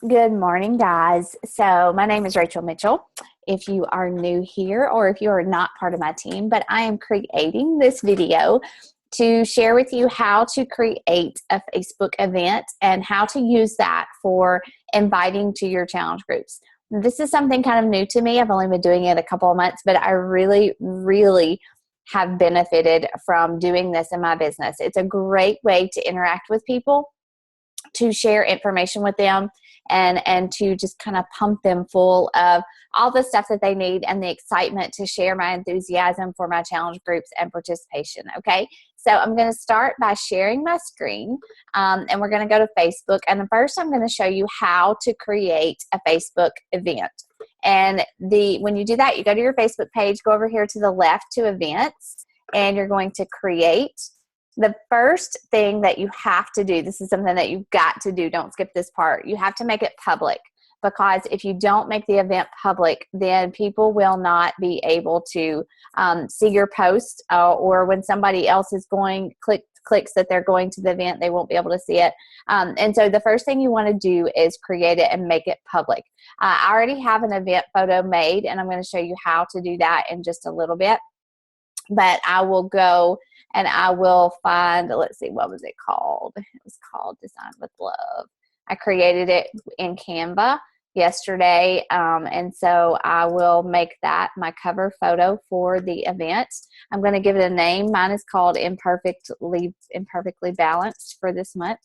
Good morning, guys. So, my name is Rachel Mitchell. If you are new here or if you are not part of my team, but I am creating this video to share with you how to create a Facebook event and how to use that for inviting to your challenge groups. This is something kind of new to me. I've only been doing it a couple of months, but I really have benefited from doing this in my business. It's a great way to interact with people, to share information with them, and to just kind of pump them full of all the stuff that they need and the excitement to share my enthusiasm for my challenge groups and participation. Okay, so I'm going to start by sharing my screen, and we're going to go to Facebook. And first I'm going to show you how to create a Facebook event. And when you do that, you go to your Facebook page, go over here to the left to events, and you're going to create. The first thing that you have to do, this is something that you've got to do, don't skip this part, you have to make it public, because if you don't make the event public, then people will not be able to see your post, or when somebody else is clicks that they're going to the event, they won't be able to see it. And so the first thing you want to do is create it and make it public. I already have an event photo made, and I'm going to show you how to do that in just a little bit. But I will go and I will find, let's see, what was it called? It was called Design with Love. I created it in Canva yesterday, and so I will make that my cover photo for the event. I'm going to give it a name. Mine is called Imperfectly Balanced for this month.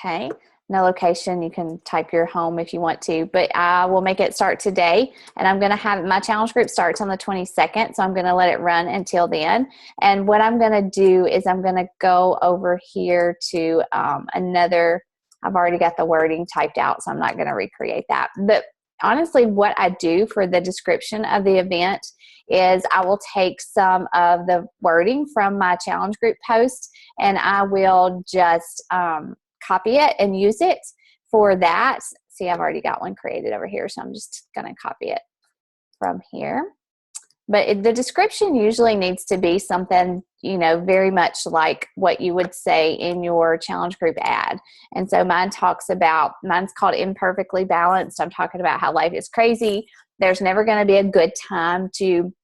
Okay. No location, you can type your home if you want to, but I will make it start today, and I'm going to have my challenge group starts on the 22nd, so I'm going to let it run until then. And what I'm going to do is I'm going to go over here to I've already got the wording typed out, so I'm not going to recreate that. But honestly, what I do for the description of the event is I will take some of the wording from my challenge group post, and I will just copy it and use it for that. See, I've already got one created over here, so I'm just going to copy it from here. But the description usually needs to be something, very much like what you would say in your challenge group ad. And so mine's called Imperfectly Balanced. I'm talking about how life is crazy. There's never going to be a good time to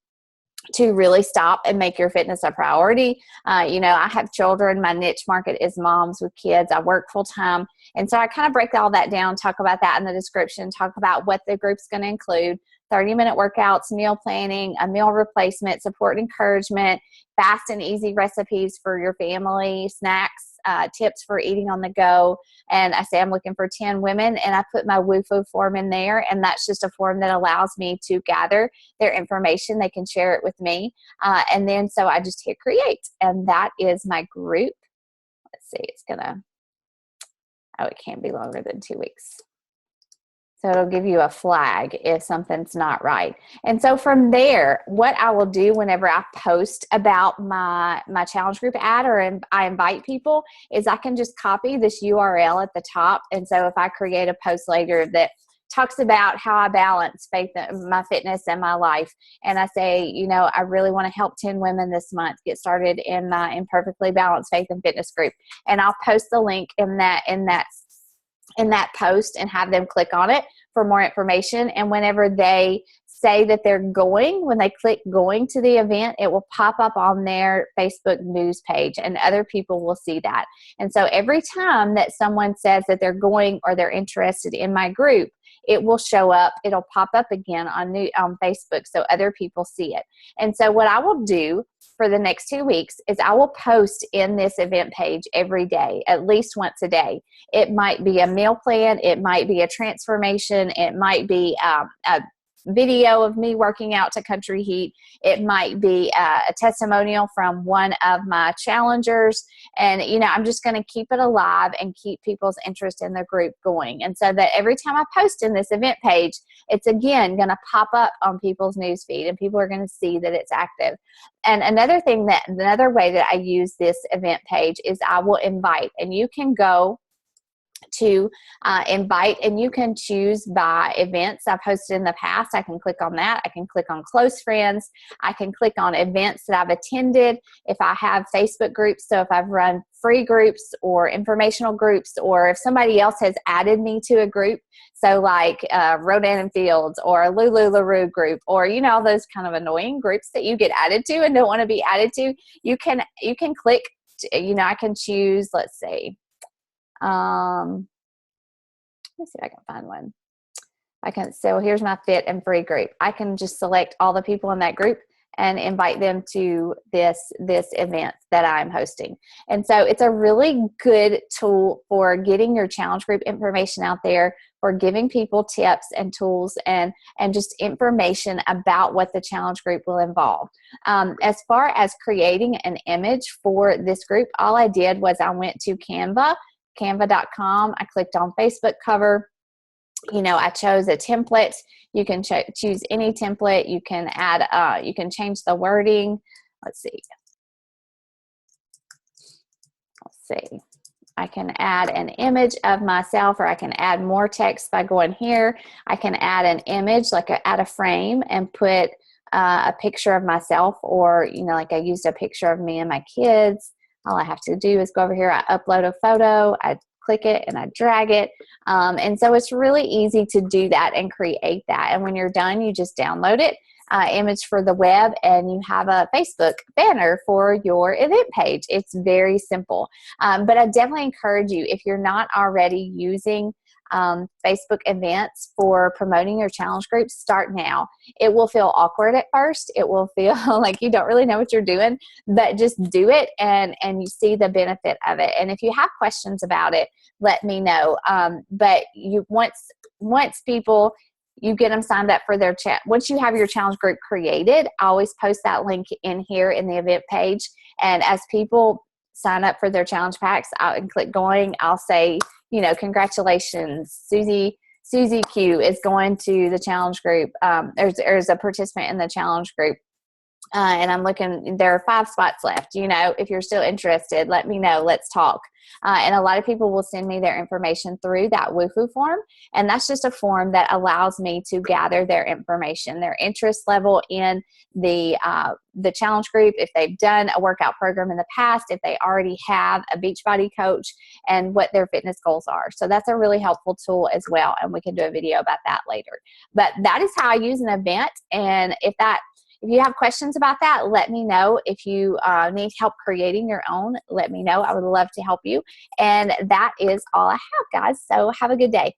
really stop and make your fitness a priority. I have children. My niche market is moms with kids. I work full time. And so I kind of break all that down, talk about that in the description, talk about what the group's going to include: 30-minute workouts, meal planning, a meal replacement, support and encouragement, fast and easy recipes for your family, snacks, tips for eating on the go. And I say I'm looking for 10 women, and I put my WUFO form in there, and that's just a form that allows me to gather their information. They can share it with me, and then so I just hit create, and that is my group. Let's see, it can't be longer than 2 weeks. So it'll give you a flag if something's not right. And so from there, what I will do whenever I post about my challenge group ad, or I invite people, is I can just copy this URL at the top. And so if I create a post later that talks about how I balance my fitness and my life, and I say, I really want to help 10 women this month get started in my Imperfectly Balanced Faith and Fitness group, and I'll post the link in that post and have them click on it for more information. And whenever they say that when they click going to the event, it will pop up on their Facebook news page, and other people will see that. And so every time that someone says that they're going or they're interested in my group, it will show up. It'll pop up again on Facebook, so other people see it. And so what I will do for the next 2 weeks is I will post in this event page every day, at least once a day. It might be a meal plan. It might be a transformation. It might be a video of me working out to country heat. It might be a testimonial from one of my challengers. And, I'm just going to keep it alive and keep people's interest in the group going. And so that every time I post in this event page, it's again going to pop up on people's newsfeed, and people are going to see that it's active. And another way that I use this event page is I will invite, and you can go to invite, and you can choose by events I've hosted in the past. I can click on that. I can click on close friends. I can click on events that I've attended. If I have Facebook groups, so if I've run free groups or informational groups, or if somebody else has added me to a group, so like Rodan and Fields or a Lulu LaRue group, or all those kind of annoying groups that you get added to and don't want to be added to, you can click. I can choose. Let's see. Let me see if I can find one. So here's my fit and free group. I can just select all the people in that group and invite them to this event that I'm hosting. And so it's a really good tool for getting your challenge group information out there, for giving people tips and tools and just information about what the challenge group will involve. As far as creating an image for this group, all I did was I went to canva.com. I clicked on Facebook cover. I chose a template. You can choose any template. You can add, you can change the wording. Let's see. I can add an image of myself, or I can add more text by going here. I can add an image, add a frame and put a picture of myself, or, like I used a picture of me and my kids. All I have to do is go over here. I upload a photo. I click it and I drag it. And so it's really easy to do that and create that. And when you're done, you just download it, image for the web, and you have a Facebook banner for your event page. It's very simple. But I definitely encourage you, if you're not already using Facebook events for promoting your challenge groups, start now. It will feel awkward at first. It will feel like you don't really know what you're doing, but just do it and you see the benefit of it. And if you have questions about it, let me know. But once people, you get them signed up for their chat. Once you have your challenge group created, I always post that link in here in the event page. And as people sign up for their challenge packs, I'll click going. I'll say, congratulations, Susie Q is going to the challenge group. There's a participant in the challenge group. And I'm looking, there are 5 spots left. If you're still interested, let me know. Let's talk. And a lot of people will send me their information through that Wufoo form. And that's just a form that allows me to gather their information, their interest level in the challenge group, if they've done a workout program in the past, if they already have a Beachbody coach, and what their fitness goals are. So that's a really helpful tool as well. And we can do a video about that later. But that is how I use an event. And if you have questions about that, let me know. If you need help creating your own, let me know. I would love to help you. And that is all I have, guys. So have a good day.